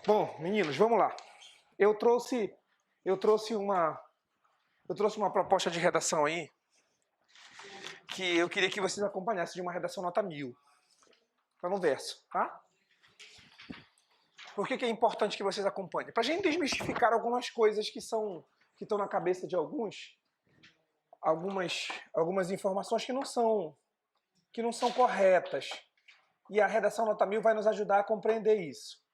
Bom, meninos, vamos lá. Eu trouxe uma proposta de redação aí que eu queria que vocês acompanhassem de uma redação nota 1000. Tá no verso, tá? Por que é importante que vocês acompanhem? Pra gente desmistificar algumas coisas que estão na cabeça de algumas informações que não são corretas. E a redação nota 1000 vai nos ajudar a compreender isso.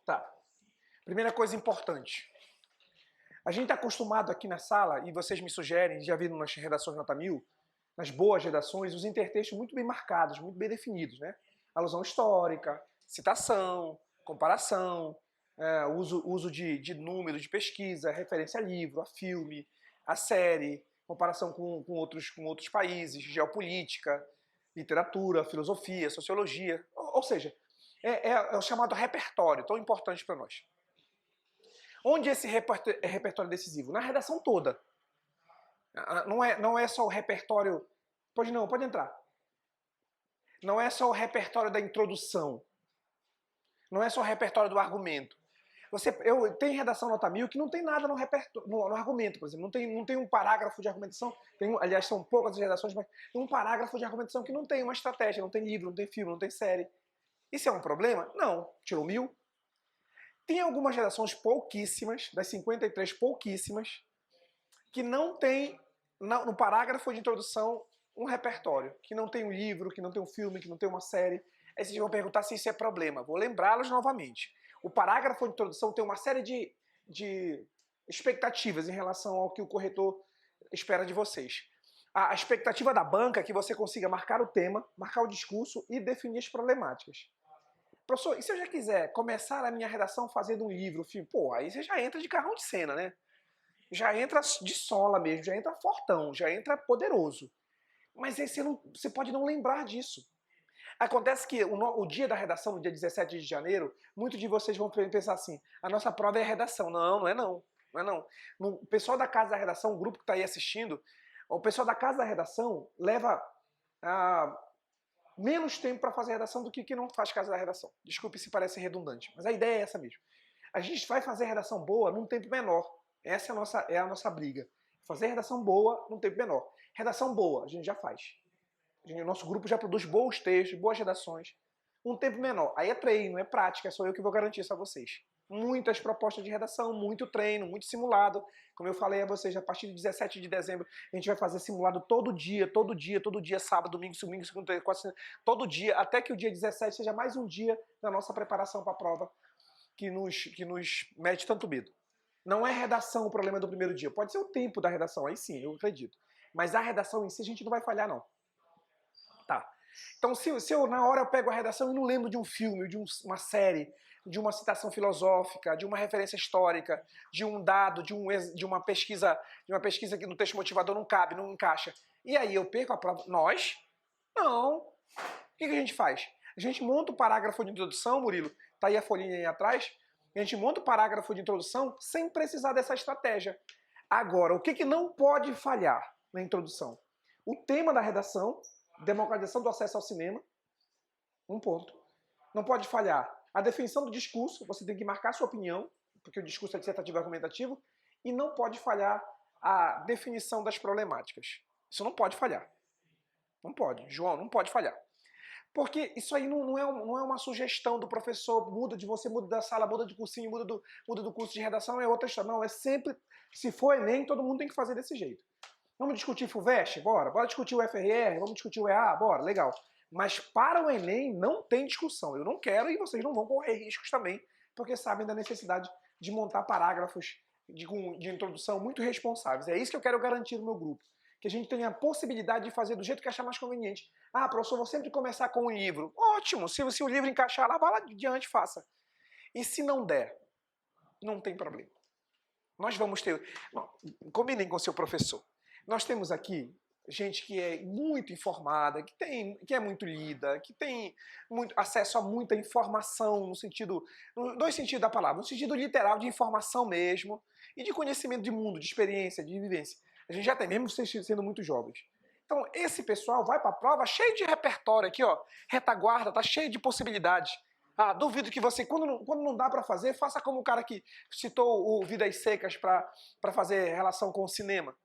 Tá. Primeira coisa importante. A gente está acostumado aqui na sala, e vocês me sugerem, já viram nas redações nota 1000, nas boas redações, os intertextos muito bem marcados, muito bem definidos, né? Alusão histórica, citação, comparação, uso de número de pesquisa, referência a livro, a filme, a série, comparação com outros países, geopolítica, literatura, filosofia, sociologia. Ou seja, é o chamado repertório, tão importante para nós. Onde esse repertório é decisivo? Na redação toda. Não é só o repertório... Pode entrar. Não é só o repertório da introdução. Não é só o repertório do argumento. Tem redação nota 1000 que não tem nada no argumento, por exemplo. Não tem um parágrafo de argumentação. Aliás, são poucas as redações, mas tem um parágrafo de argumentação que não tem uma estratégia, não tem livro, não tem filme, não tem série. Isso é um problema? Não. Tirou 1000. Tem algumas redações pouquíssimas, das 53 pouquíssimas, que não tem no parágrafo de introdução um repertório, que não tem um livro, que não tem um filme, que não tem uma série. Aí vocês vão perguntar se isso é problema. Vou lembrá-los novamente. O parágrafo de introdução tem uma série de expectativas em relação ao que o corretor espera de vocês. A expectativa da banca é que você consiga marcar o tema, marcar o discurso e definir as problemáticas. Professor, e se eu já quiser começar a minha redação fazendo um livro, filme? Pô, aí você já entra de carrão de cena, né? Já entra de sola mesmo, já entra fortão, já entra poderoso. Mas aí você pode não lembrar disso. Acontece que o dia da redação, no dia 17 de janeiro, muitos de vocês vão pensar assim, a nossa prova é a redação. Não é não. Não é não. O pessoal da Casa da Redação, o grupo que está aí assistindo, o pessoal da Casa da Redação leva menos tempo para fazer a redação do que quem não faz Casa da Redação. Desculpe se parece redundante, mas a ideia é essa mesmo. A gente vai fazer a redação boa num tempo menor. Essa é a nossa briga. Fazer redação boa num tempo menor. Redação boa, a gente já faz. O nosso grupo já produz bons textos, boas redações. Um tempo menor. Aí é treino, é prática, sou eu que vou garantir isso a vocês. Muitas propostas de redação, muito treino, muito simulado. Como eu falei a vocês, a partir de 17 de dezembro, a gente vai fazer simulado todo dia, sábado, domingo, segunda, quarta, todo dia, até que o dia 17 seja mais um dia da nossa preparação para a prova que nos mete tanto medo. Não é redação o problema do primeiro dia. Pode ser o tempo da redação, aí sim, eu acredito. Mas a redação em si a gente não vai falhar, não. Tá. Então, se eu na hora eu pego a redação e não lembro de um filme, de uma série, de uma citação filosófica, de uma referência histórica, de um dado, de uma pesquisa que no texto motivador não cabe, não encaixa. E aí eu perco a prova. Nós? Não. O que a gente faz? A gente monta o parágrafo de introdução, Murilo, tá aí a folhinha aí atrás, a gente monta o parágrafo de introdução sem precisar dessa estratégia. Agora, o que não pode falhar na introdução? O tema da redação, democratização do acesso ao cinema, um ponto. Não pode falhar a definição do discurso, você tem que marcar sua opinião, porque o discurso é dissertativo e argumentativo, e não pode falhar a definição das problemáticas. Isso não pode falhar. Não pode, João, não pode falhar. Porque isso aí não é uma sugestão do professor, muda da sala, muda de cursinho, muda do curso de redação, é outra história. Não, é sempre, se for Enem, todo mundo tem que fazer desse jeito. Vamos discutir FUVEST? Bora. Bora discutir o FRR? Vamos discutir o EA? Bora, legal. Mas para o Enem não tem discussão. Eu não quero e vocês não vão correr riscos também, porque sabem da necessidade de montar parágrafos de introdução muito responsáveis. É isso que eu quero garantir no meu grupo. Que a gente tenha a possibilidade de fazer do jeito que achar mais conveniente. Ah, professor, vou sempre começar com um livro. Ótimo, se o livro encaixar lá, vá lá adiante, faça. E se não der, não tem problema. Nós vamos ter... Combinem com o seu professor. Nós temos aqui gente que é muito informada, que é muito lida, que tem muito acesso a muita informação, dois sentidos da palavra, no sentido literal de informação mesmo, e de conhecimento de mundo, de experiência, de vivência. A gente já tem, mesmo vocês sendo muito jovens. Então, esse pessoal vai para a prova cheio de repertório aqui, ó. Retaguarda, tá cheio de possibilidades. Ah, duvido que você, quando não dá para fazer, faça como o cara que citou o Vidas Secas para fazer relação com o cinema.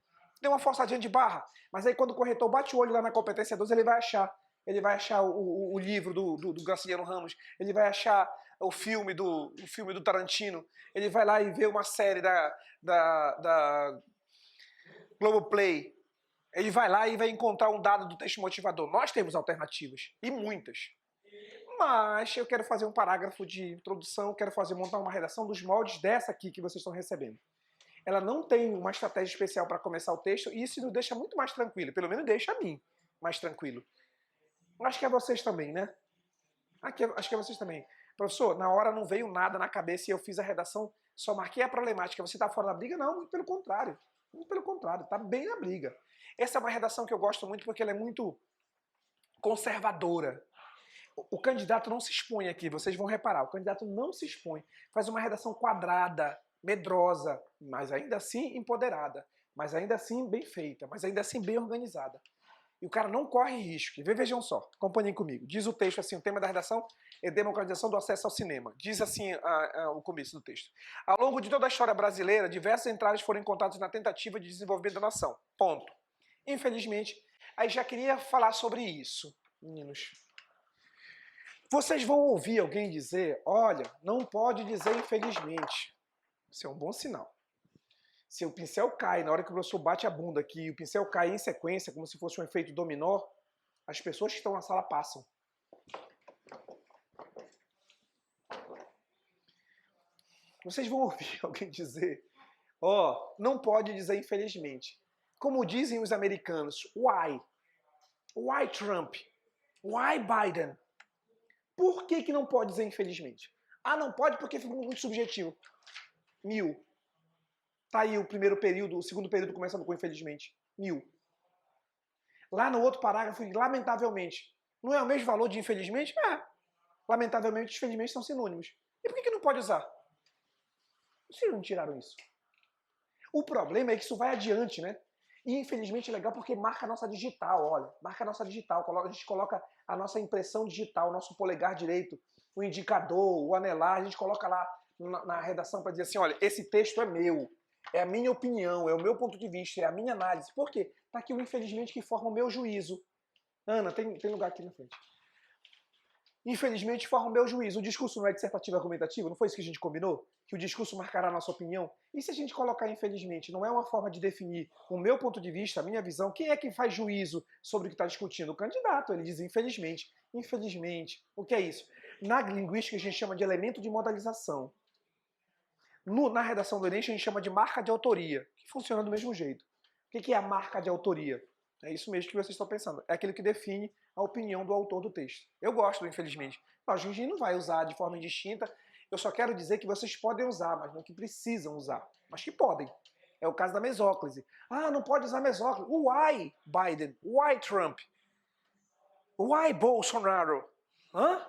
Deu uma forçadinha de barra, mas aí quando o corretor bate o olho lá na competência 2, ele vai achar. Ele vai achar o livro do Graciliano Ramos, ele vai achar o filme do Tarantino, ele vai lá e vê uma série da Globoplay, ele vai lá e vai encontrar um dado do texto motivador. Nós temos alternativas, e muitas. Mas eu quero fazer um parágrafo de introdução, quero montar uma redação dos moldes dessa aqui que vocês estão recebendo. Ela não tem uma estratégia especial para começar o texto, e isso nos deixa muito mais tranquilo, pelo menos deixa a mim mais tranquilo. Acho que é vocês também, né? Acho que é vocês também. Professor, na hora não veio nada na cabeça e eu fiz a redação, só marquei a problemática. Você está fora da briga? Não, muito pelo contrário. Muito pelo contrário, está bem na briga. Essa é uma redação que eu gosto muito porque ela é muito conservadora. O candidato não se expõe aqui, vocês vão reparar. O candidato não se expõe. Faz uma redação quadrada, medrosa, mas ainda assim empoderada. Mas ainda assim bem feita, mas ainda assim bem organizada. E o cara não corre risco. Vejam só, acompanhem comigo. Diz o texto assim, o tema da redação é democratização do acesso ao cinema. Diz assim o começo do texto. Ao longo de toda a história brasileira, diversas entradas foram encontradas na tentativa de desenvolvimento da nação. Ponto. Infelizmente, aí já queria falar sobre isso, meninos. Vocês vão ouvir alguém dizer, olha, não pode dizer infelizmente. Isso é um bom sinal. Se o pincel cai na hora que o professor bate a bunda aqui e o pincel cai em sequência, como se fosse um efeito dominó, as pessoas que estão na sala passam. Vocês vão ouvir alguém dizer, ó, não pode dizer infelizmente. Como dizem os americanos, why? Why Trump? Why Biden? Por que não pode dizer infelizmente? Ah, não pode porque fica muito subjetivo. 1000. Tá aí o primeiro período, o segundo período começando com infelizmente. 1000. Lá no outro parágrafo, lamentavelmente. Não é o mesmo valor de infelizmente? É. Lamentavelmente, infelizmente são sinônimos. E por que não pode usar? Vocês não tiraram isso. O problema é que isso vai adiante, né? E infelizmente é legal porque marca a nossa digital, olha. Marca a nossa digital. A gente coloca a nossa impressão digital, o nosso polegar direito, o indicador, o anelar, a gente coloca lá na redação para dizer assim, olha, esse texto é meu. É a minha opinião, é o meu ponto de vista, é a minha análise. Por quê? Está aqui o infelizmente que forma o meu juízo. Ana, tem lugar aqui na frente. Infelizmente forma o meu juízo. O discurso não é dissertativo argumentativo? Não foi isso que a gente combinou? Que o discurso marcará a nossa opinião? E se a gente colocar infelizmente, não é uma forma de definir o meu ponto de vista, a minha visão? Quem é que faz juízo sobre o que está discutindo? O candidato. Ele diz infelizmente. Infelizmente. O que é isso? Na linguística a gente chama de elemento de modalização. Na redação do Enem, a gente chama de marca de autoria, que funciona do mesmo jeito. O que é a marca de autoria? É isso mesmo que vocês estão pensando. É aquilo que define a opinião do autor do texto. Eu gosto do infelizmente. A gente não vai usar de forma indistinta. Eu só quero dizer que vocês podem usar, mas não que precisam usar. Mas que podem. É o caso da mesóclise. Ah, não pode usar mesóclise. Why Biden? Why Trump? Why Bolsonaro? Hã?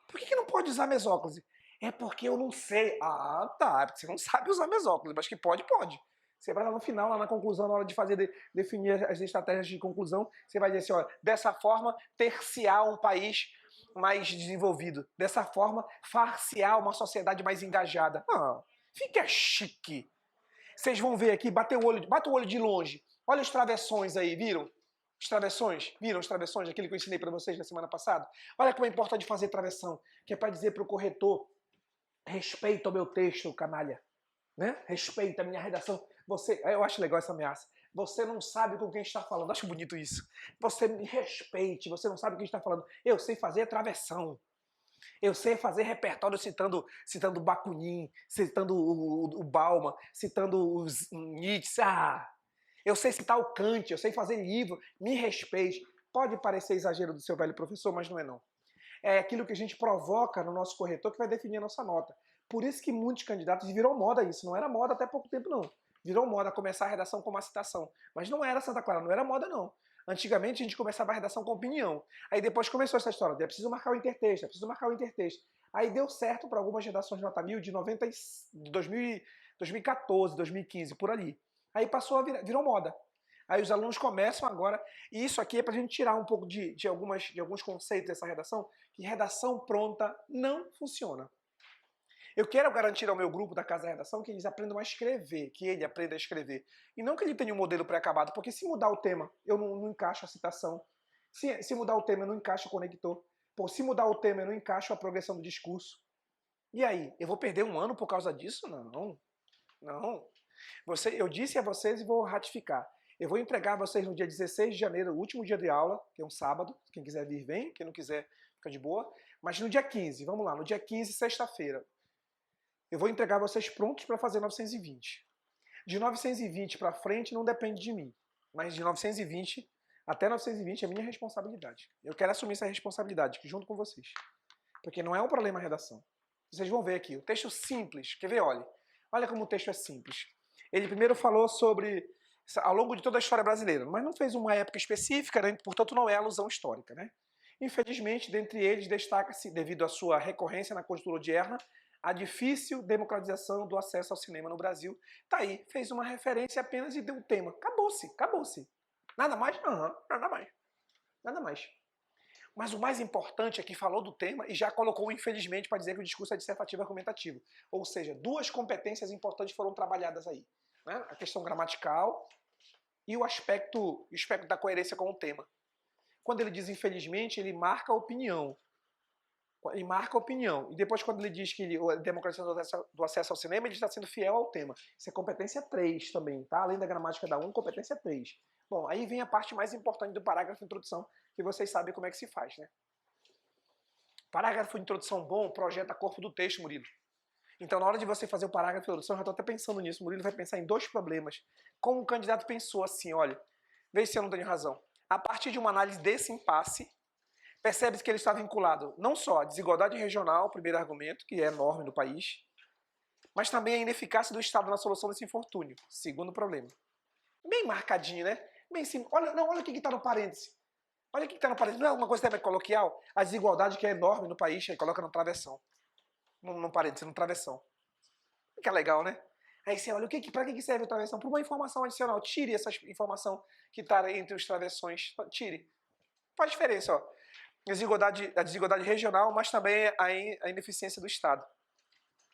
Por que não pode usar mesóclise? É porque eu não sei. Ah, tá. É porque você não sabe usar mesóclise, mas que pode, pode. Você vai lá no final, lá na conclusão, na hora de fazer, definir as estratégias de conclusão, você vai dizer assim, olha, dessa forma, ter-se-á um país mais desenvolvido. Dessa forma, far-se-á uma sociedade mais engajada. Ah, fica chique. Vocês vão ver aqui, bate o olho de longe. Olha os travessões aí, viram? Os travessões, viram os travessões, aquele que eu ensinei para vocês na semana passada? Olha como é importante fazer travessão, que é para dizer para o corretor, respeita o meu texto, canalha. Né? Respeita a minha redação. Eu acho legal essa ameaça. Você não sabe com quem está falando. Acho bonito isso. Você me respeite. Você não sabe com quem está falando. Eu sei fazer travessão. Eu sei fazer repertório citando Bakunin, citando o Bauman, citando os Nietzsche. Eu sei citar o Kant, eu sei fazer livro. Me respeite. Pode parecer exagero do seu velho professor, mas não é não. É aquilo que a gente provoca no nosso corretor que vai definir a nossa nota. Por isso que muitos candidatos virou moda isso. Não era moda até pouco tempo, não. Virou moda começar a redação com uma citação. Mas não era, Santa Clara, não era moda, não. Antigamente a gente começava a redação com opinião. Aí depois começou essa história. É preciso marcar o intertexto, é preciso marcar o intertexto. Aí deu certo para algumas redações de nota 1000 de 2014, 2015, por ali. Aí passou virou moda. Aí os alunos começam agora, e isso aqui é para a gente tirar um pouco de alguns conceitos dessa redação, que redação pronta não funciona. Eu quero garantir ao meu grupo da Casa da Redação que eles aprendam a escrever, que ele aprenda a escrever. E não que ele tenha um modelo pré-acabado, porque se mudar o tema, eu não encaixo a citação. Se mudar o tema, eu não encaixo o conector. Pô, se mudar o tema, eu não encaixo a progressão do discurso. E aí, eu vou perder um ano por causa disso? Não. Não. Eu disse a vocês e vou ratificar. Eu vou entregar a vocês no dia 16 de janeiro, o último dia de aula, que é um sábado. Quem quiser vir, vem. Quem não quiser, fica de boa. Mas no dia 15, vamos lá, no dia 15, sexta-feira, eu vou entregar vocês prontos para fazer 920. De 920 para frente não depende de mim. Mas de 920 até 920 é minha responsabilidade. Eu quero assumir essa responsabilidade aqui junto com vocês. Porque não é um problema a redação. Vocês vão ver aqui, o texto simples. Quer ver? Olha como o texto é simples. Ele primeiro falou sobre, ao longo de toda a história brasileira, mas não fez uma época específica, né? Portanto não é alusão histórica, né? Infelizmente, dentre eles, destaca-se, devido à sua recorrência na conjuntura odierna, a difícil democratização do acesso ao cinema no Brasil. Tá aí, fez uma referência apenas e deu um tema. Acabou-se. Nada mais? Nada mais. Nada mais. Mas o mais importante é que falou do tema e já colocou, infelizmente, para dizer que o discurso é dissertativo e argumentativo. Ou seja, duas competências importantes foram trabalhadas aí. Né? A questão gramatical e o aspecto da coerência com o tema. Quando ele diz infelizmente, ele marca a opinião. E depois, quando ele diz que a democratização do acesso ao cinema, ele está sendo fiel ao tema. Isso é competência 3 também, tá? Além da gramática da 1, competência 3. Bom, aí vem a parte mais importante do parágrafo de introdução, que vocês sabem como é que se faz, né? Parágrafo de introdução bom projeta corpo do texto, Murilo. Então, na hora de você fazer o parágrafo de introdução, eu já estou até pensando nisso. Murilo vai pensar em dois problemas. Como o candidato pensou assim, olha, veja se eu não tenho razão. A partir de uma análise desse impasse, percebe-se que ele está vinculado não só à desigualdade regional, primeiro argumento, que é enorme no país, mas também à ineficácia do Estado na solução desse infortúnio, segundo problema. Bem marcadinho, né? Bem simples. Olha o que está no parêntese. Olha o que está no parêntese. Não é alguma coisa também coloquial? A desigualdade que é enorme no país, aí coloca no travessão. No parêntese, no travessão. Que é legal, né? Aí você olha, para que serve o travessão? Para uma informação adicional. Tire essa informação que está entre os travessões. Tire. Faz diferença, ó. A desigualdade regional, mas também a ineficiência do Estado.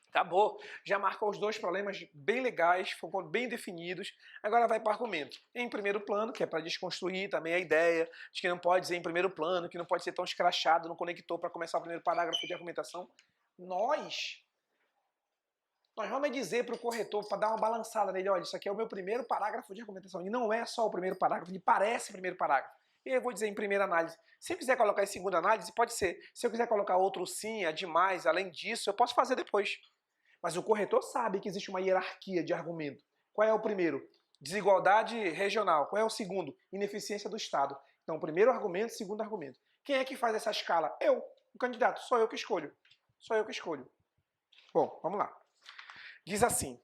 Acabou. Já marcou os dois problemas bem legais, foram bem definidos. Agora vai para o argumento. Em primeiro plano, que é para desconstruir também a ideia de que não pode ser em primeiro plano, que não pode ser tão escrachado no conector para começar o primeiro parágrafo de argumentação. Nós vamos dizer para o corretor, para dar uma balançada nele, olha, isso aqui é o meu primeiro parágrafo de argumentação. E não é só o primeiro parágrafo, ele parece o primeiro parágrafo. E eu vou dizer em primeira análise. Se eu quiser colocar em segunda análise, pode ser. Se eu quiser colocar outro sim, é demais, além disso, eu posso fazer depois. Mas o corretor sabe que existe uma hierarquia de argumento. Qual é o primeiro? Desigualdade regional. Qual é o segundo? Ineficiência do Estado. Então, primeiro argumento, segundo argumento. Quem é que faz essa escala? Eu, o candidato. Sou eu que escolho. Sou eu que escolho. Bom, vamos lá. Diz assim,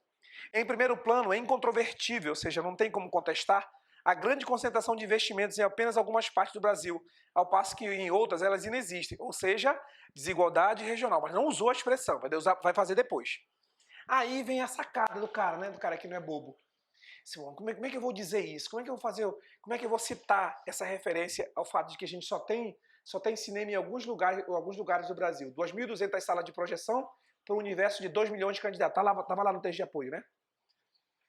em primeiro plano, é incontrovertível, ou seja, não tem como contestar, a grande concentração de investimentos em apenas algumas partes do Brasil, ao passo que em outras elas inexistem, ou seja, desigualdade regional, mas não usou a expressão, vai fazer depois. Aí vem a sacada do cara, né? Do cara que não é bobo. Como é que eu vou dizer isso? Como é que eu vou fazer? Como é que eu vou citar essa referência ao fato de que a gente só tem cinema em alguns lugares do Brasil? 2.200 salas de projeção para um universo de 2 milhões de candidatos. Estava lá no texto de apoio, né?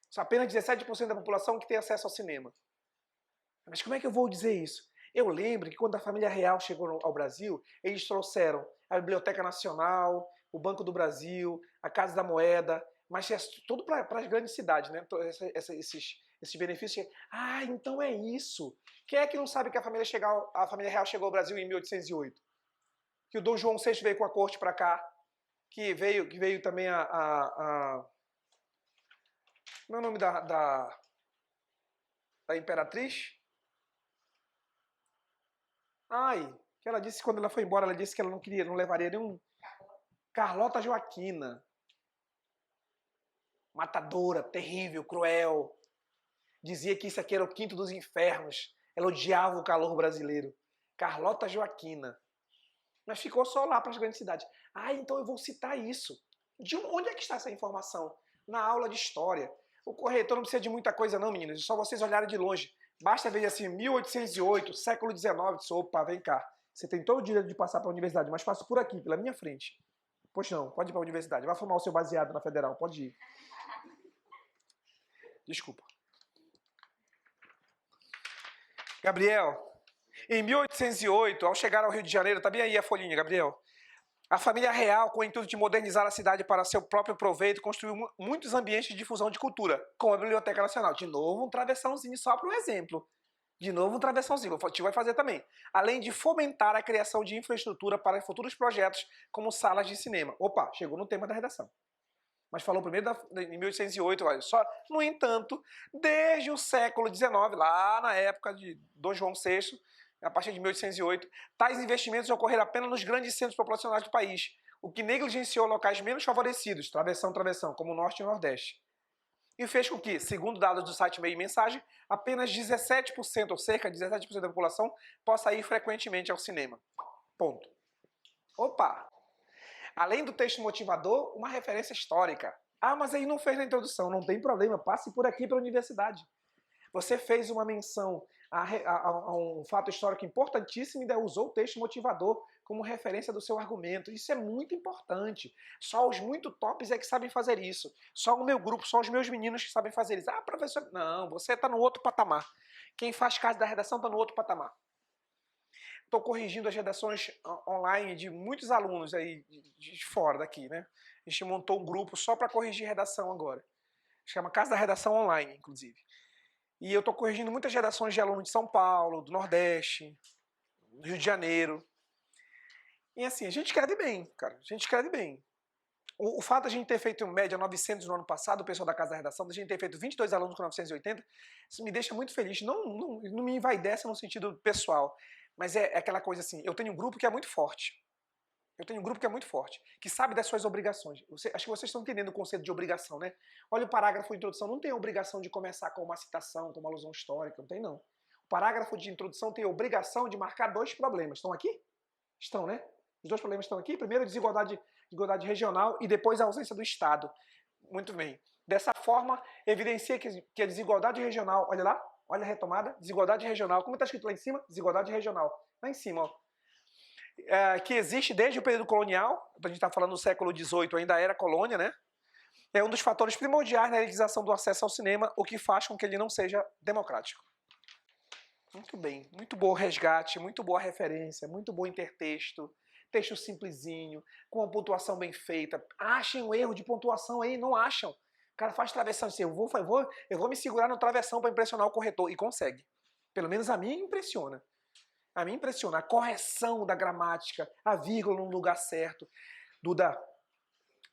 Só apenas 17% da população que tem acesso ao cinema. Mas como é que eu vou dizer isso? Eu lembro que quando a família real chegou ao Brasil, eles trouxeram a Biblioteca Nacional, o Banco do Brasil, a Casa da Moeda, mas tudo para as grandes cidades, né? Esses benefícios. Ah, então é isso. Quem é que não sabe que a família real chegou ao Brasil em 1808? Que o Dom João VI veio com a corte para cá, que veio também como é o nome da imperatriz? Ai, que ela disse quando ela foi embora, ela disse que ela não levaria nenhum. Carlota Joaquina. Matadora, terrível, cruel. Dizia que isso aqui era o quinto dos infernos. Ela odiava o calor brasileiro. Carlota Joaquina. Mas ficou só lá para as grandes cidades. Ah, então eu vou citar isso. De onde é que está essa informação? Na aula de história. O corretor não precisa de muita coisa não, meninos. É só vocês olharem de longe. Basta ver assim, 1808, século XIX, disse, opa, vem cá. Você tem todo o direito de passar para a universidade, mas passo por aqui, pela minha frente. Pois não, pode ir para a universidade. Vai formar o seu baseado na Federal, pode ir. Desculpa. Gabriel, em 1808, ao chegar ao Rio de Janeiro, tá bem aí a folhinha, Gabriel. A família real, com o intuito de modernizar a cidade para seu próprio proveito, construiu muitos ambientes de difusão de cultura, como a Biblioteca Nacional. De novo, um travessãozinho só para um exemplo. De novo, um travessãozinho. O tio vai fazer também. Além de fomentar a criação de infraestrutura para futuros projetos, como salas de cinema. Opa, chegou no tema da redação. Mas falou primeiro em 1808, olha só. No entanto, desde o século XIX, lá na época de Dom João VI, a partir de 1808, tais investimentos ocorreram apenas nos grandes centros populacionais do país, o que negligenciou locais menos favorecidos, travessão, como o Norte e o Nordeste. E fez com que, segundo dados do site Meio e Mensagem, apenas 17%, ou cerca de 17% da população, possa ir frequentemente ao cinema. Ponto. Opa! Além do texto motivador, uma referência histórica. Ah, mas aí não fez na introdução. Não tem problema, passe por aqui para a universidade. Você fez uma menção a um fato histórico importantíssimo e ainda usou o texto motivador como referência do seu argumento. Isso é muito importante. Só os muito tops é que sabem fazer isso. Só o meu grupo, só os meus meninos que sabem fazer isso. Ah, professor, não, você está no outro patamar. Quem faz caso da redação está no outro patamar. Estou corrigindo as redações online de muitos alunos aí de fora daqui, né? A gente montou um grupo só para corrigir redação agora. Chama Casa da Redação Online, inclusive. E eu estou corrigindo muitas redações de alunos de São Paulo, do Nordeste, do Rio de Janeiro. E assim, a gente escreve bem, cara. A gente escreve bem. O fato de a gente ter feito média 900 no ano passado, o pessoal da Casa da Redação, de a gente ter feito 22 alunos com 980, isso me deixa muito feliz. Não me envaidece no sentido pessoal. Mas é aquela coisa assim, eu tenho um grupo que é muito forte. Eu tenho um grupo que é muito forte, que sabe das suas obrigações. Acho que vocês estão entendendo o conceito de obrigação, né? Olha o parágrafo de introdução, não tem a obrigação de começar com uma citação, com uma alusão histórica, não tem não. O parágrafo de introdução tem a obrigação de marcar dois problemas. Estão aqui? Estão, né? Os dois problemas estão aqui. Primeiro, desigualdade regional e depois a ausência do Estado. Muito bem. Dessa forma, evidencia que a desigualdade regional, olha lá, olha a retomada, desigualdade regional. Como está escrito lá em cima? Desigualdade regional. Lá em cima, ó. Que existe desde o período colonial, a gente está falando do século XVIII, ainda era colônia, né? É um dos fatores primordiais na realização do acesso ao cinema, o que faz com que ele não seja democrático. Muito bem, muito bom resgate, muito boa referência, muito bom intertexto, texto simplesinho, com uma pontuação bem feita. Achem um erro de pontuação aí, não acham. O cara faz travessão assim, eu vou me segurar no travessão para impressionar o corretor, e consegue. Pelo menos a mim impressiona. A mim impressiona a correção da gramática, a vírgula no lugar certo. Duda,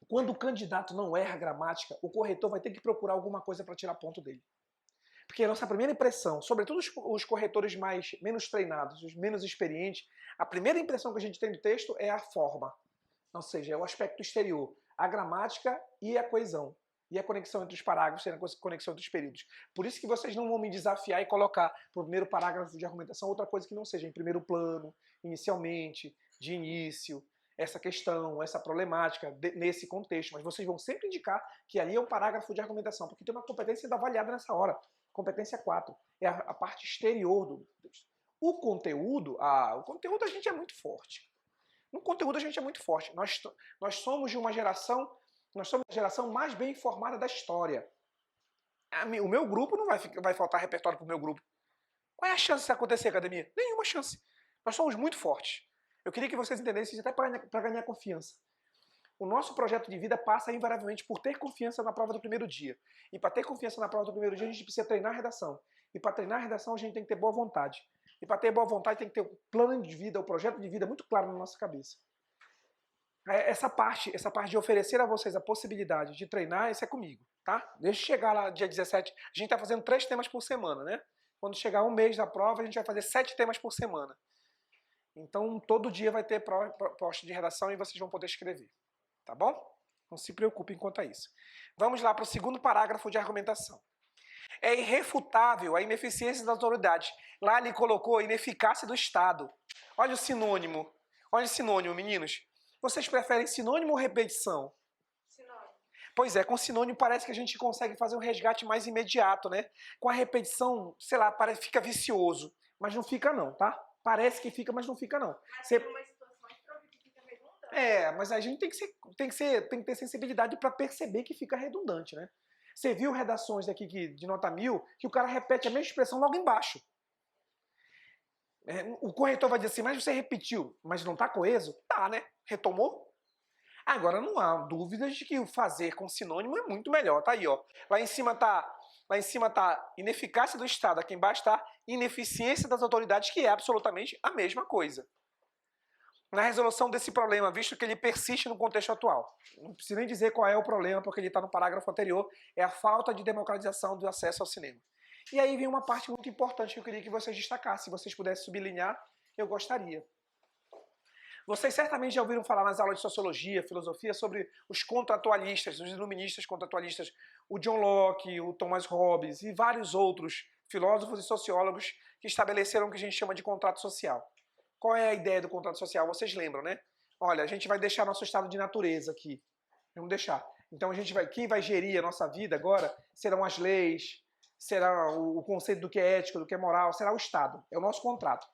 quando o candidato não erra a gramática, o corretor vai ter que procurar alguma coisa para tirar ponto dele. Porque a nossa primeira impressão, sobretudo os corretores menos treinados, os menos experientes, a primeira impressão que a gente tem do texto é a forma. Ou seja, é o aspecto exterior, a gramática e a coesão. E a conexão entre os parágrafos e a conexão entre os períodos. Por isso que vocês não vão me desafiar e colocar para o primeiro parágrafo de argumentação outra coisa que não seja em primeiro plano, inicialmente, de início, essa questão, essa problemática, nesse contexto. Mas vocês vão sempre indicar que ali é um parágrafo de argumentação, porque tem uma competência avaliada nessa hora. Competência 4. É a parte exterior do texto. O conteúdo a gente é muito forte. No conteúdo a gente é muito forte. Nós somos de uma geração... Nós somos a geração mais bem informada da história. O meu grupo não vai faltar repertório para o meu grupo. Qual é a chance disso acontecer, academia? Nenhuma chance. Nós somos muito fortes. Eu queria que vocês entendessem isso até para ganhar confiança. O nosso projeto de vida passa invariavelmente por ter confiança na prova do primeiro dia. E para ter confiança na prova do primeiro dia, a gente precisa treinar a redação. E para treinar a redação, a gente tem que ter boa vontade. E para ter boa vontade, tem que ter o plano de vida, o projeto de vida muito claro na nossa cabeça. Essa parte de oferecer a vocês a possibilidade de treinar, isso é comigo, tá? Deixa eu chegar lá dia 17, a gente tá fazendo 3 temas por semana, né? Quando chegar um mês da prova, a gente vai fazer 7 temas por semana. Então, todo dia vai ter proposta de redação e vocês vão poder escrever, tá bom? Não se preocupem quanto a isso. Vamos lá para o segundo parágrafo de argumentação. É irrefutável a ineficiência das autoridades. Lá ele colocou a ineficácia do Estado. Olha o sinônimo. Olha o sinônimo, meninos. Vocês preferem sinônimo ou repetição? Sinônimo. Pois é, com sinônimo parece que a gente consegue fazer um resgate mais imediato, né? Com a repetição, sei lá, parece fica vicioso, mas não fica não, tá? Parece que fica, mas não fica não. Mas Você... tem umas situações para ver que fica redundante. mas a gente tem que ter sensibilidade para perceber que fica redundante, né? Você viu redações daqui de nota 1000 que o cara repete a mesma expressão logo embaixo. O corretor vai dizer assim, mas você repetiu, mas não está coeso? Tá, né? Retomou? Agora não há dúvidas de que o fazer com sinônimo é muito melhor. Tá aí, ó. Lá em cima tá ineficácia do Estado, aqui embaixo tá ineficiência das autoridades, que é absolutamente a mesma coisa. Na resolução desse problema, visto que ele persiste no contexto atual. Não preciso nem dizer qual é o problema, porque ele está no parágrafo anterior, é a falta de democratização do acesso ao cinema. E aí vem uma parte muito importante que eu queria que vocês destacassem. Se vocês pudessem sublinhar, eu gostaria. Vocês certamente já ouviram falar nas aulas de sociologia, filosofia, sobre os contratualistas, os iluministas contratualistas, o John Locke, o Thomas Hobbes e vários outros filósofos e sociólogos que estabeleceram o que a gente chama de contrato social. Qual é a ideia do contrato social? Vocês lembram, né? Olha, a gente vai deixar nosso estado de natureza aqui. Vamos deixar. Então quem vai gerir a nossa vida agora serão as leis, será o conceito do que é ético, do que é moral, será o Estado. É o nosso contrato.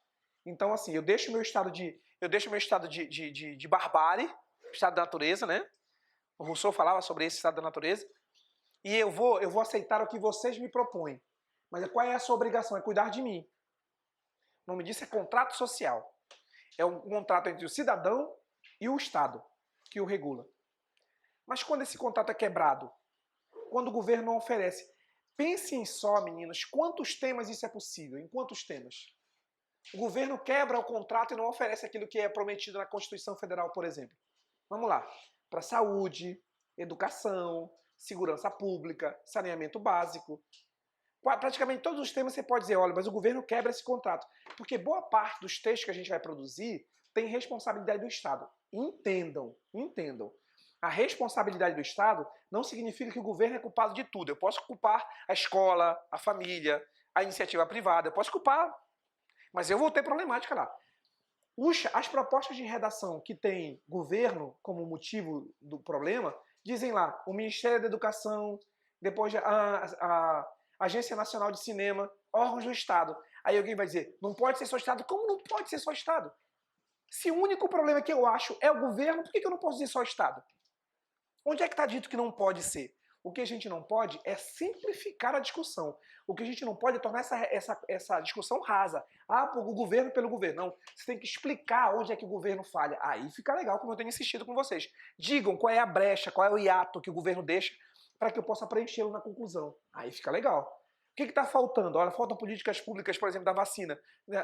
Então, assim, eu deixo meu estado de barbárie, estado da natureza, né? O Rousseau falava sobre esse estado da natureza. E eu vou aceitar o que vocês me propõem. Mas qual é a sua obrigação? É cuidar de mim. O nome disso é contrato social. É um contrato entre o cidadão e o Estado que o regula. Mas quando esse contrato é quebrado, quando o governo não oferece, pensem só, meninos, quantos temas isso é possível? Em quantos temas? O governo quebra o contrato e não oferece aquilo que é prometido na Constituição Federal, por exemplo. Vamos lá. Para saúde, educação, segurança pública, saneamento básico. Praticamente todos os temas você pode dizer, olha, mas o governo quebra esse contrato. Porque boa parte dos textos que a gente vai produzir tem responsabilidade do Estado. Entendam. A responsabilidade do Estado não significa que o governo é culpado de tudo. Eu posso culpar a escola, a família, a iniciativa privada. Eu posso culpar, mas eu vou ter problemática lá. As propostas de redação que tem governo como motivo do problema, dizem lá, o Ministério da Educação, depois a Agência Nacional de Cinema, órgãos do Estado. Aí alguém vai dizer, não pode ser só Estado? Como não pode ser só Estado? Se o único problema que eu acho é o governo, por que eu não posso dizer só Estado? Onde é que está dito que não pode ser? O que a gente não pode é simplificar a discussão. O que a gente não pode é tornar essa discussão rasa. O governo pelo governo. Não, você tem que explicar onde é que o governo falha. Aí fica legal, como eu tenho insistido com vocês. Digam qual é a brecha, qual é o hiato que o governo deixa para que eu possa preenchê-lo na conclusão. Aí fica legal. O que está faltando? Olha, faltam políticas públicas, por exemplo, da vacina,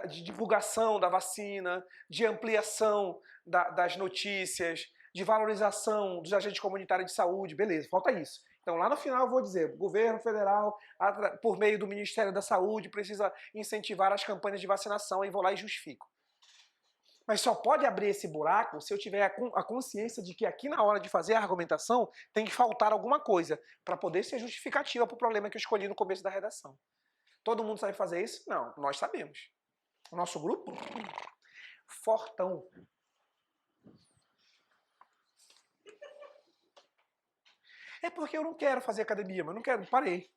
de divulgação da vacina, de ampliação das notícias, de valorização dos agentes comunitários de saúde. Beleza, falta isso. Então, lá no final eu vou dizer, o governo federal, por meio do Ministério da Saúde, precisa incentivar as campanhas de vacinação e vou lá e justifico. Mas só pode abrir esse buraco se eu tiver a consciência de que aqui na hora de fazer a argumentação tem que faltar alguma coisa para poder ser justificativa para o problema que eu escolhi no começo da redação. Todo mundo sabe fazer isso? Não, nós sabemos. O nosso grupo, fortão. É porque eu não quero fazer academia, mas não quero, parei.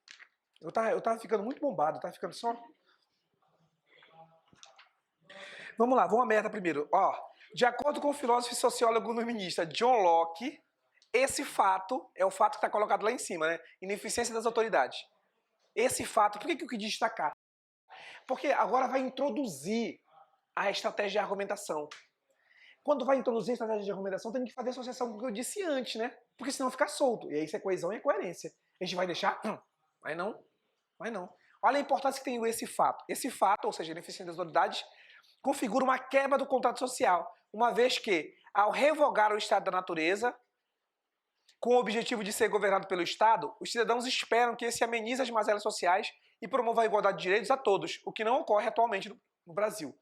Eu tava ficando muito bombado, eu tava ficando só... Vamos lá, vamos à meta primeiro. De acordo com o filósofo e sociólogo iluminista John Locke, esse fato é o fato que está colocado lá em cima, né? Ineficiência das autoridades. Esse fato, por que eu quis destacar? Porque agora vai introduzir a estratégia de argumentação. Quando vai introduzir a estratégia de argumentação, tem que fazer associação com o que eu disse antes, né? Porque senão fica solto. E aí isso é coesão e é coerência. A gente vai deixar? Vai não. Olha a importância que tem esse fato. Esse fato, ou seja, a ineficiência das autoridades, configura uma quebra do contrato social, uma vez que, ao revogar o estado da natureza, com o objetivo de ser governado pelo Estado, os cidadãos esperam que esse amenize as mazelas sociais e promova a igualdade de direitos a todos, o que não ocorre atualmente no Brasil.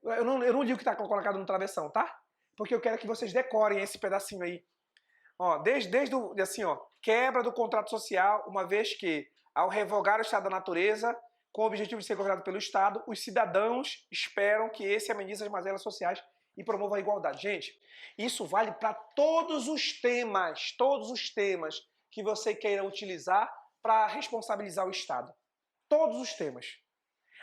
Eu não digo que está colocado no travessão, tá? Porque eu quero que vocês decorem esse pedacinho aí. Quebra do contrato social, uma vez que, ao revogar o estado da natureza, com o objetivo de ser governado pelo Estado, os cidadãos esperam que esse amenize as mazelas sociais e promova a igualdade. Gente, isso vale para todos os temas que você queira utilizar para responsabilizar o Estado. Todos os temas.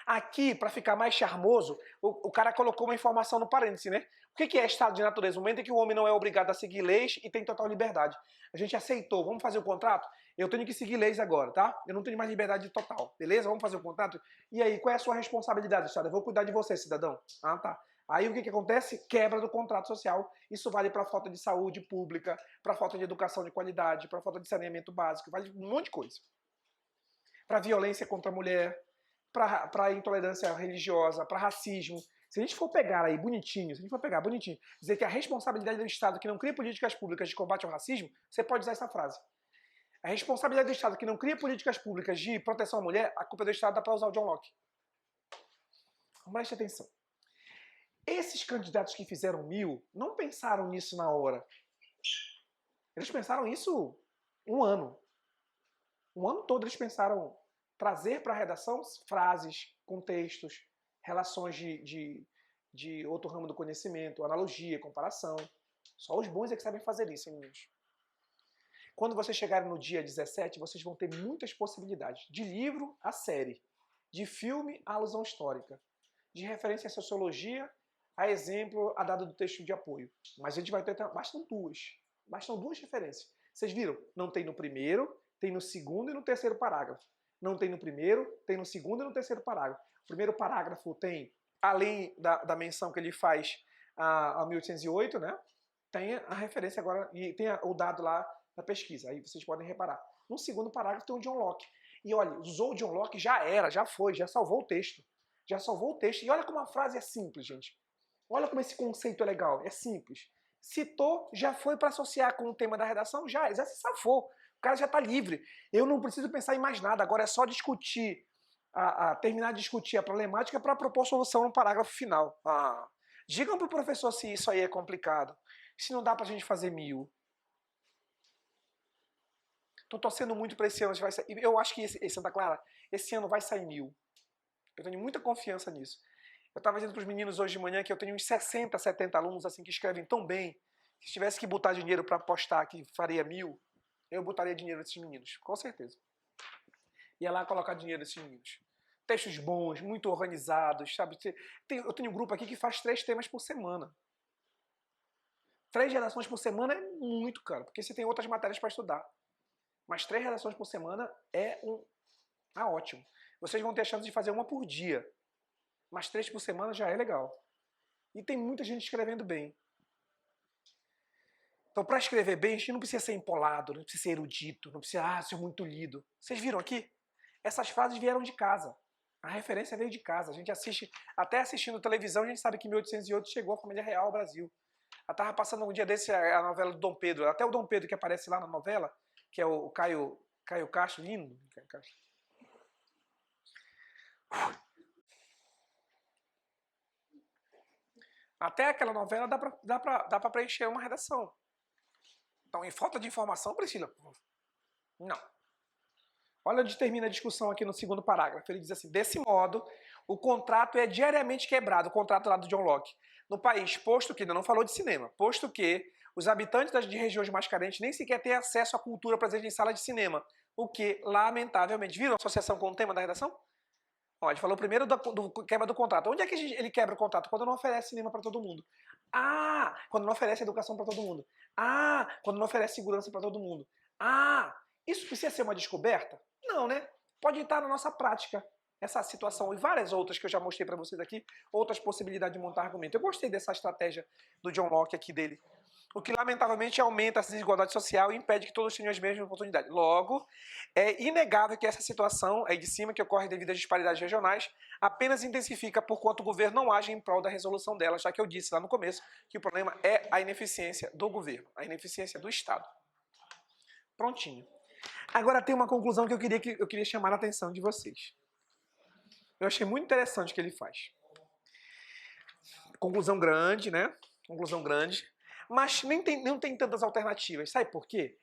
Aqui, para ficar mais charmoso, o cara colocou uma informação no parêntese, né? O que é estado de natureza? O momento em que o homem não é obrigado a seguir leis e tem total liberdade. A gente aceitou, vamos fazer o contrato? Eu tenho que seguir leis agora, tá? Eu não tenho mais liberdade total, beleza? Vamos fazer o contrato? E aí, qual é a sua responsabilidade, Estado? Eu vou cuidar de você, cidadão. Ah, tá. Aí o que acontece? Quebra do contrato social. Isso vale para falta de saúde pública, para falta de educação de qualidade, para falta de saneamento básico, vale um monte de coisa. Para violência contra a mulher, para intolerância religiosa, para racismo. Se a gente for pegar aí bonitinho, dizer que a responsabilidade do Estado que não cria políticas públicas de combate ao racismo, você pode usar essa frase. A responsabilidade do Estado que não cria políticas públicas de proteção à mulher, a culpa é do Estado, dá para usar o John Locke. Preste atenção. Esses candidatos que fizeram 1000 não pensaram nisso na hora. Eles pensaram isso um ano. Um ano todo eles pensaram trazer para a redação frases, contextos, relações de outro ramo do conhecimento, analogia, comparação. Só os bons é que sabem fazer isso, hein, meninos? Quando vocês chegarem no dia 17, vocês vão ter muitas possibilidades. De livro a série, de filme a alusão histórica, de referência à sociologia a exemplo a dado do texto de apoio. Mas a gente vai ter, bastam duas referências. Vocês viram? Não tem no primeiro, tem no segundo e no terceiro parágrafo. Não tem no primeiro, tem no segundo e no terceiro parágrafo. O primeiro parágrafo tem, além da menção que ele faz a 1808, né? Tem a referência agora, e tem o dado lá da pesquisa, aí vocês podem reparar. No segundo parágrafo tem o John Locke. E olha, usou o John Locke, já foi, já salvou o texto. Já salvou o texto. E olha como a frase é simples, gente. Olha como esse conceito é legal, é simples. Citou, já foi para associar com o tema da redação, já se safou. O cara já está livre. Eu não preciso pensar em mais nada, agora é só discutir, terminar de discutir a problemática para propor solução no parágrafo final. Digam para o professor se isso aí é complicado. Se não dá para a gente fazer 1000. Estou torcendo muito para esse ano. Eu acho que Santa Clara, esse ano vai sair 1000. Eu tenho muita confiança nisso. Eu estava dizendo para os meninos hoje de manhã que eu tenho uns 60, 70 alunos assim que escrevem tão bem, que se tivesse que botar dinheiro para apostar que faria 1000, eu botaria dinheiro nesses meninos, com certeza. Ia lá colocar dinheiro nesses meninos. Textos bons, muito organizados, sabe? Eu tenho um grupo aqui que faz 3 temas por semana. 3 redações por semana é muito, cara, porque você tem outras matérias para estudar. Mas 3 redações por semana é ótimo. Vocês vão ter a chance de fazer uma por dia. Mas 3 por semana já é legal. E tem muita gente escrevendo bem. Então, para escrever bem, a gente não precisa ser empolado, não precisa ser erudito, não precisa ser muito lido. Vocês viram aqui? Essas frases vieram de casa. A referência veio de casa. A gente assiste, até assistindo televisão, a gente sabe que em 1808 chegou a família real ao Brasil. Eu estava passando um dia desse a novela do Dom Pedro. Até o Dom Pedro que aparece lá na novela, que é o Caio Castro, lindo. Até aquela novela dá pra preencher uma redação. Então, em falta de informação, Priscila, não. Olha onde termina a discussão aqui no segundo parágrafo. Ele diz assim, desse modo, o contrato é diariamente quebrado, o contrato lá do John Locke, no país, posto que, ainda não falou de cinema, posto que os habitantes de regiões mais carentes nem sequer têm acesso à cultura presente em sala de cinema, o que, lamentavelmente, viram a associação com o tema da redação? Ó, a gente falou primeiro do quebra do contrato. Onde é que ele quebra o contrato? Quando não oferece cinema para todo mundo. Quando não oferece educação para todo mundo. Quando não oferece segurança para todo mundo. Isso precisa ser uma descoberta? Não, né? Pode estar na nossa prática essa situação e várias outras que eu já mostrei para vocês aqui, outras possibilidades de montar argumento. Eu gostei dessa estratégia do John Locke aqui dele. O que, lamentavelmente, aumenta essa desigualdade social e impede que todos tenham as mesmas oportunidades. Logo, é inegável que essa situação aí de cima, que ocorre devido às disparidades regionais, apenas intensifica por quanto o governo não age em prol da resolução dela, já que eu disse lá no começo que o problema é a ineficiência do governo, a ineficiência do Estado. Prontinho. Agora tem uma conclusão que eu queria chamar a atenção de vocês. Eu achei muito interessante o que ele faz. Conclusão grande, né? Conclusão grande. Mas não tem tantas alternativas. Sabe por quê?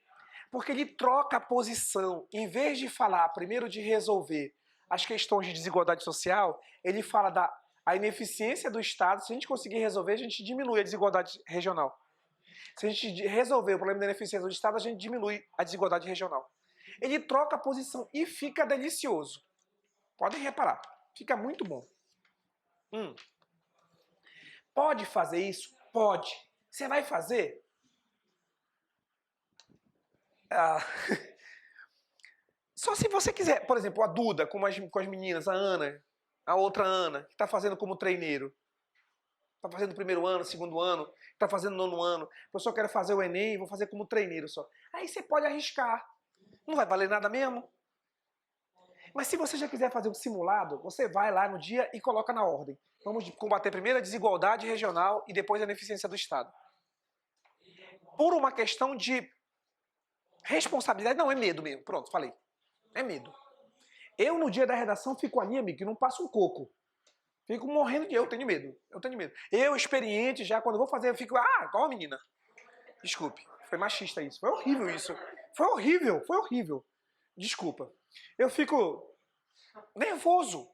Porque ele troca a posição. Em vez de falar primeiro de resolver as questões de desigualdade social, ele fala da ineficiência do Estado. Se a gente conseguir resolver, a gente diminui a desigualdade regional. Se a gente resolver o problema da ineficiência do Estado, a gente diminui a desigualdade regional. Ele troca a posição e fica delicioso. Podem reparar, fica muito bom. Pode fazer isso? Pode. Você vai fazer? Só se você quiser. Por exemplo, a Duda com as meninas, a Ana, a outra Ana, que está fazendo como treineiro. Está fazendo o primeiro ano, segundo ano, está fazendo o nono ano. Eu só quero fazer o Enem, vou fazer como treineiro só. Aí você pode arriscar. Não vai valer nada mesmo. Mas se você já quiser fazer um simulado, você vai lá no dia e coloca na ordem. Vamos combater primeiro a desigualdade regional e depois a ineficiência do Estado. Por uma questão de responsabilidade, não, é medo mesmo. Pronto, falei. É medo. Eu, no dia da redação, fico ali, amigo, que não passa um coco. Fico morrendo de... Eu tenho medo. Eu, experiente, já, quando vou fazer, eu fico... igual a menina. Desculpe. Foi machista isso. Foi horrível isso. Foi horrível. Desculpa. Eu fico nervoso.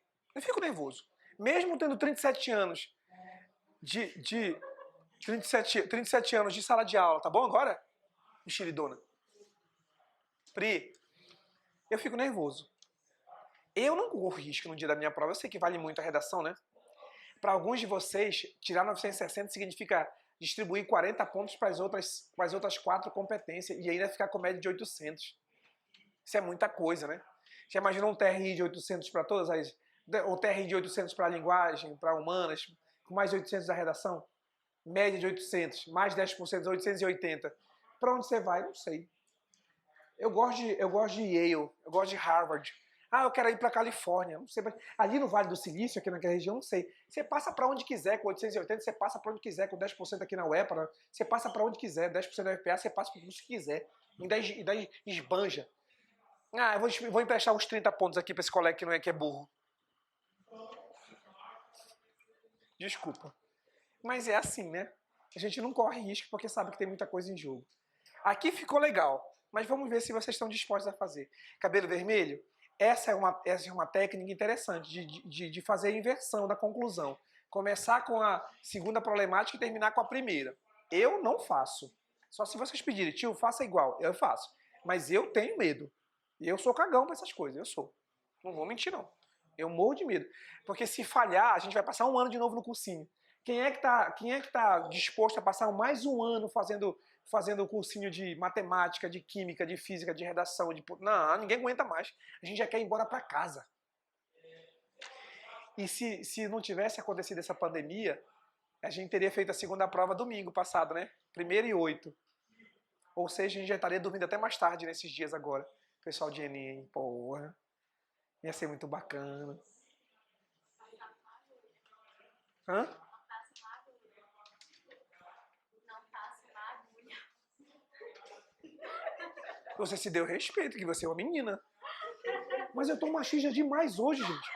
Mesmo tendo 37 anos 37 anos de sala de aula, tá bom agora? Mexeridona. Pri, eu fico nervoso. Eu não corro risco no dia da minha prova. Eu sei que vale muito a redação, né? Para alguns de vocês, tirar 960 significa distribuir 40 pontos para as outras 4 competências e ainda ficar com média de 800. Isso é muita coisa, né? Já imaginou um TRI de 800 para todas as... Ou TRI de 800 para linguagem, para humanas, com mais de 800 da redação? Média de 800, mais 10%, 880. Para onde você vai? Não sei. Eu gosto de Yale, eu gosto de Harvard. Eu quero ir para Califórnia, não sei. Ali no Vale do Silício, aqui naquela região, não sei. Você passa para onde quiser com 880, você passa para onde quiser com 10% aqui na UEPA, você passa para onde quiser, 10% da UFPA, você passa para onde você quiser. E daí esbanja. Eu vou emprestar uns 30 pontos aqui para esse colega que é burro. Desculpa. Mas é assim, né? A gente não corre risco porque sabe que tem muita coisa em jogo. Aqui ficou legal, mas vamos ver se vocês estão dispostos a fazer. Cabelo vermelho? Essa é uma técnica interessante de fazer a inversão da conclusão. Começar com a segunda problemática e terminar com a primeira. Eu não faço. Só se vocês pedirem, tio, faça igual. Eu faço. Mas eu tenho medo. E eu sou cagão para essas coisas. Eu sou. Não vou mentir, não. Eu morro de medo. Porque se falhar, a gente vai passar um ano de novo no cursinho. Quem é que tá disposto a passar mais um ano fazendo o cursinho de matemática, de química, de física, de redação? Não, ninguém aguenta mais. A gente já quer ir embora para casa. E se não tivesse acontecido essa pandemia, a gente teria feito a segunda prova domingo passado, né? 1º e 8. Ou seja, a gente já estaria dormindo até mais tarde nesses dias agora. Pessoal de Enem, porra. Ia ser muito bacana. Hã? Você se deu respeito, que você é uma menina. Mas eu tô machista demais hoje, gente.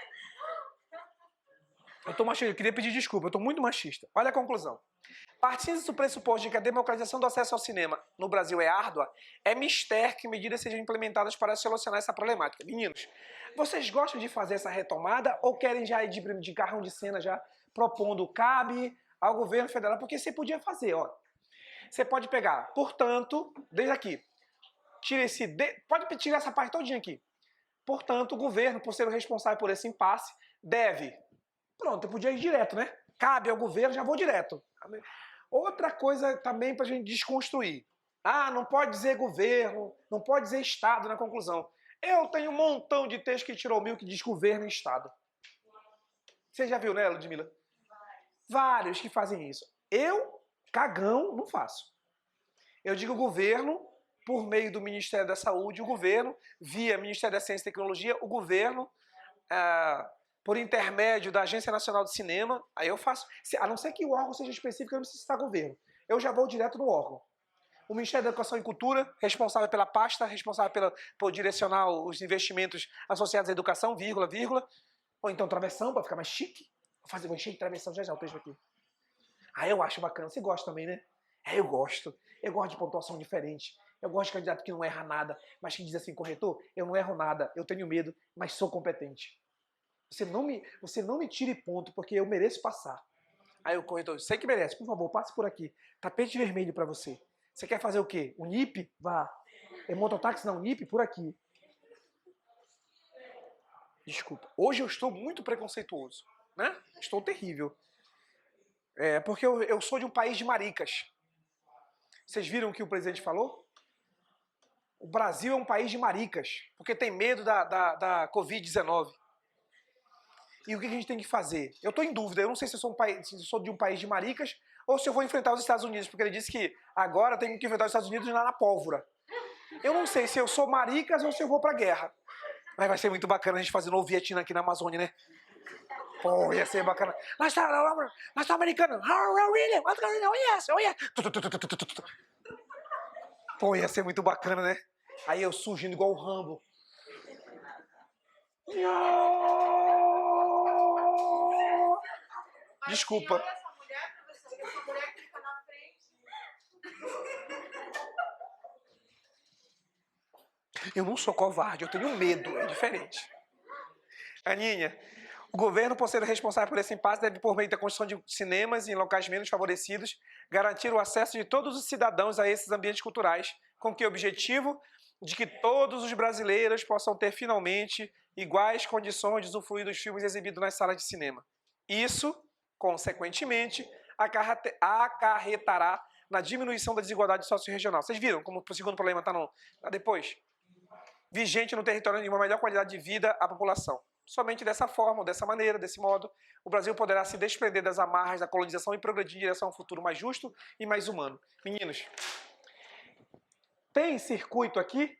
Eu queria pedir desculpa, eu tô muito machista. Olha a conclusão. Partindo do pressuposto de que a democratização do acesso ao cinema no Brasil é árdua, é mistério que medidas sejam implementadas para solucionar essa problemática. Meninos, vocês gostam de fazer essa retomada ou querem já ir de carrão de cena já propondo cabe ao governo federal? Porque você podia fazer, ó. Você pode pegar, portanto, desde aqui, pode tirar essa parte todinha aqui. Portanto, o governo, por ser o responsável por esse impasse, deve... Pronto, eu podia ir direto, né? Cabe ao governo, já vou direto. Outra coisa também para a gente desconstruir. Não pode dizer governo, não pode dizer Estado na conclusão. Eu tenho um montão de texto que tirou 1000 que diz governo e Estado. Você já viu, né, Ludmila? Vários que fazem isso. Eu, cagão, não faço. Eu digo governo por meio do Ministério da Saúde, o governo, via Ministério da Ciência e Tecnologia, o governo... por intermédio da Agência Nacional de Cinema, aí eu faço, a não ser que o órgão seja específico, eu não preciso citar governo. Eu já vou direto no órgão. O Ministério da Educação e Cultura, responsável pela pasta, responsável por direcionar os investimentos associados à educação, vírgula. Ou então travessão, para ficar mais chique. Vou encher de travessão já o texto aqui. Eu acho bacana. Você gosta também, né? Eu gosto. Eu gosto de pontuação diferente. Eu gosto de candidato que não erra nada, mas que diz assim, corretor, eu não erro nada, eu tenho medo, mas sou competente. Você não me tire ponto, porque eu mereço passar. Aí o corretor, sei que merece, por favor, passe por aqui. Tapete vermelho para você. Você quer fazer o quê? O NIP? Vá. É mototáxi não, NIP? Por aqui. Desculpa. Hoje eu estou muito preconceituoso, né? Estou terrível. Porque eu sou de um país de maricas. Vocês viram o que o presidente falou? O Brasil é um país de maricas, porque tem medo da Covid-19. E o que a gente tem que fazer? Eu estou em dúvida, eu não sei se eu sou de um país de maricas ou se eu vou enfrentar os Estados Unidos, porque ele disse que agora tem que enfrentar os Estados Unidos lá na pólvora. Eu não sei se eu sou maricas ou se eu vou pra guerra. Mas vai ser muito bacana a gente fazer no Vietnã aqui na Amazônia, né? Pô, ia ser bacana. Nós tá americano. Oh, really? What's going on? Oh, yes, oh, yeah. Pô, ia ser muito bacana, né? Aí eu surgindo igual o Rambo. Desculpa. Olha essa mulher, professor, essa mulher que fica na frente. Eu não sou covarde, eu tenho medo, é diferente. Aninha, o governo, por ser responsável por esse impasse, deve, por meio da construção de cinemas em locais menos favorecidos, garantir o acesso de todos os cidadãos a esses ambientes culturais, com que objetivo de que todos os brasileiros possam ter finalmente iguais condições de usufruir dos filmes exibidos nas salas de cinema. Isso, consequentemente, acarretará na diminuição da desigualdade socio-regional. Vocês viram como o segundo problema está depois? Vigente no território de uma melhor qualidade de vida à população. Somente dessa forma, dessa maneira, desse modo, o Brasil poderá se desprender das amarras da colonização e progredir em direção a um futuro mais justo e mais humano. Meninos, tem circuito aqui?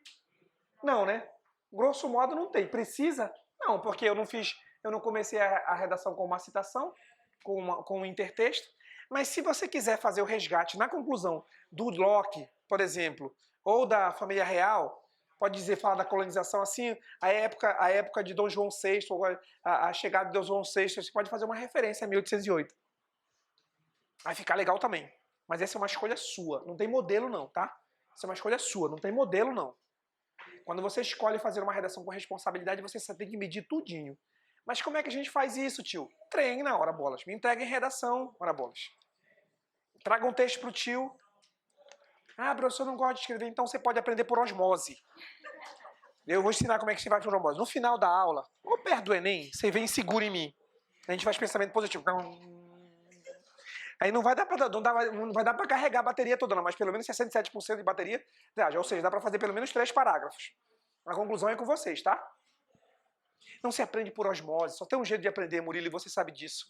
Não, né? Grosso modo não tem. Precisa? Não, porque eu não comecei a redação com uma citação, com um intertexto. Mas se você quiser fazer o resgate na conclusão do Locke, por exemplo, ou da família real, pode dizer, falar da colonização assim, a época de Dom João VI, a chegada de Dom João VI, você pode fazer uma referência a 1808. Vai ficar legal também. Mas essa é uma escolha sua, não tem modelo não, tá? Essa é uma escolha sua, não tem modelo não. Quando você escolhe fazer uma redação com responsabilidade, você tem que medir tudinho. Mas como é que a gente faz isso, tio? Treina, ora bolas. Me entrega em redação, ora bolas. Traga um texto pro tio. Ah, professor, eu não gosto de escrever, então você pode aprender por osmose. Eu vou ensinar como é que você vai por osmose. No final da aula, ou perto do Enem, você vem e segura em mim. A gente faz pensamento positivo. Aí não vai dar pra carregar a bateria toda, não, mas pelo menos 67% de bateria, ou seja, dá pra fazer pelo menos 3 parágrafos. A conclusão é com vocês, tá? Não se aprende por osmose, só tem um jeito de aprender, Murilo, e você sabe disso.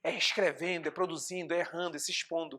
É escrevendo, é produzindo, é errando, é se expondo.